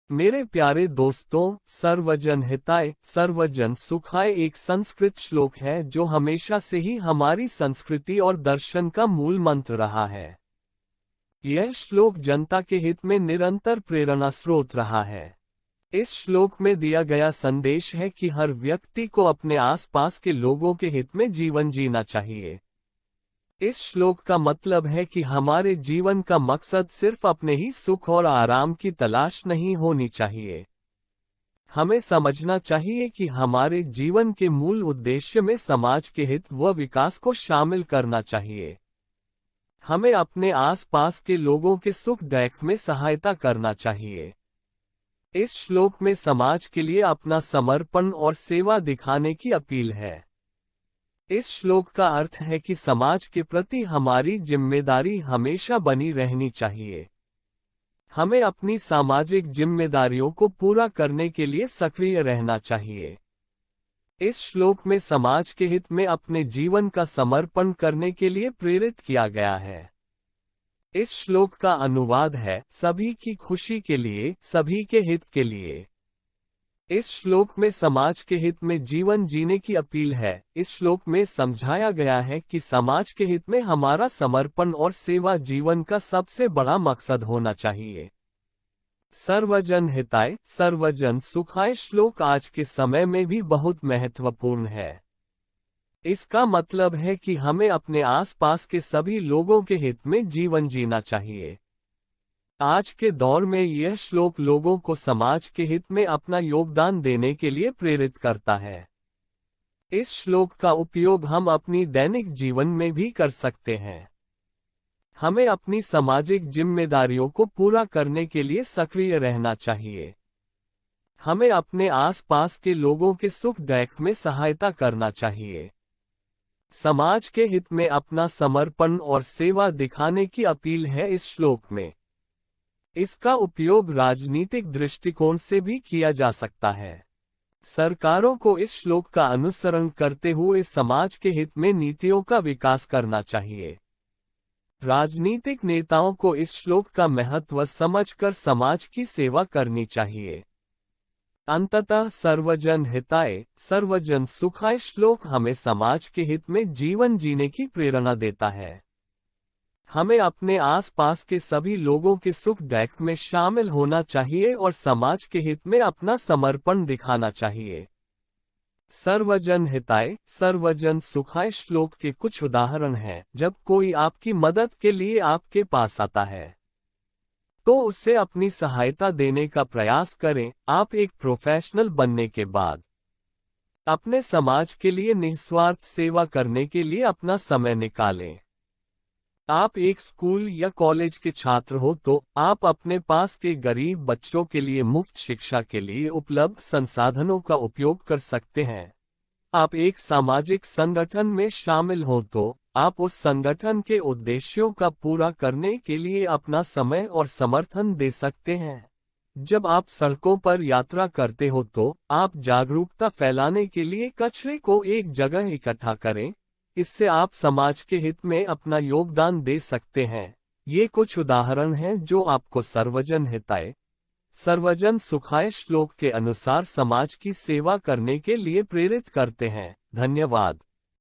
मेरे प्यारे दोस्तों, सर्वजन हिताय सर्वजन सुखाय एक संस्कृत श्लोक है जो हमेशा से ही हमारी संस्कृति और दर्शन का मूल मंत्र रहा है। यह श्लोक जनता के हित में निरंतर प्रेरणा स्रोत रहा है। इस श्लोक में दिया गया संदेश है कि हर व्यक्ति को अपने आसपास के लोगों के हित में जीवन जीना चाहिए। इस श्लोक का मतलब है कि हमारे जीवन का मकसद सिर्फ अपने ही सुख और आराम की तलाश नहीं होनी चाहिए। हमें समझना चाहिए कि हमारे जीवन के मूल उद्देश्य में समाज के हित व विकास को शामिल करना चाहिए। हमें अपने आसपास के लोगों के सुख दुख में सहायता करना चाहिए। इस श्लोक में समाज के लिए अपना समर्पण और सेवा दिखाने की अपील है। इस श्लोक का अर्थ है कि समाज के प्रति हमारी जिम्मेदारी हमेशा बनी रहनी चाहिए। हमें अपनी सामाजिक जिम्मेदारियों को पूरा करने के लिए सक्रिय रहना चाहिए। इस श्लोक में समाज के हित में अपने जीवन का समर्पण करने के लिए प्रेरित किया गया है। इस श्लोक का अनुवाद है, सभी की खुशी के लिए, सभी के हित के लिए। इस श्लोक में समाज के हित में जीवन जीने की अपील है। इस श्लोक में समझाया गया है कि समाज के हित में हमारा समर्पण और सेवा जीवन का सबसे बड़ा मकसद होना चाहिए। सर्वजन हिताय सर्वजन सुखाय श्लोक आज के समय में भी बहुत महत्वपूर्ण है। इसका मतलब है कि हमें अपने आसपास के सभी लोगों के हित में जीवन जीना चाहिए। आज के दौर में यह श्लोक लोगों को समाज के हित में अपना योगदान देने के लिए प्रेरित करता है। इस श्लोक का उपयोग हम अपनी दैनिक जीवन में भी कर सकते हैं। हमें अपनी सामाजिक जिम्मेदारियों को पूरा करने के लिए सक्रिय रहना चाहिए। हमें अपने आसपास के लोगों के सुख दुख में सहायता करना चाहिए। समाज के हित में अपना समर्पण और सेवा दिखाने की अपील है इस श्लोक में। इसका उपयोग राजनीतिक दृष्टिकोण से भी किया जा सकता है। सरकारों को इस श्लोक का अनुसरण करते हुए समाज के हित में नीतियों का विकास करना चाहिए। राजनीतिक नेताओं को इस श्लोक का महत्व समझकर समाज की सेवा करनी चाहिए। अंततः सर्वजन हिताय सर्वजन सुखाय श्लोक हमें समाज के हित में जीवन जीने की प्रेरणा देता है। हमें अपने आसपास के सभी लोगों के सुख दुख में शामिल होना चाहिए और समाज के हित में अपना समर्पण दिखाना चाहिए। सर्वजन हिताय सर्वजन सुखाय श्लोक के कुछ उदाहरण हैं। जब कोई आपकी मदद के लिए आपके पास आता है तो उसे अपनी सहायता देने का प्रयास करें। आप एक प्रोफेशनल बनने के बाद अपने समाज के लिए निस्वार्थ सेवा करने के लिए अपना समय निकालें। आप एक स्कूल या कॉलेज के छात्र हो तो आप अपने पास के गरीब बच्चों के लिए मुफ्त शिक्षा के लिए उपलब्ध संसाधनों का उपयोग कर सकते हैं। आप एक सामाजिक संगठन में शामिल हो तो आप उस संगठन के उद्देश्यों का पूरा करने के लिए अपना समय और समर्थन दे सकते हैं। जब आप सड़कों पर यात्रा करते हो तो आप जागरूकता फैलाने के लिए कचरे को एक जगह इकट्ठा करें। इससे आप समाज के हित में अपना योगदान दे सकते हैं। ये कुछ उदाहरण हैं जो आपको सर्वजन हिताय सर्वजन सुखाय श्लोक के अनुसार समाज की सेवा करने के लिए प्रेरित करते हैं। धन्यवाद।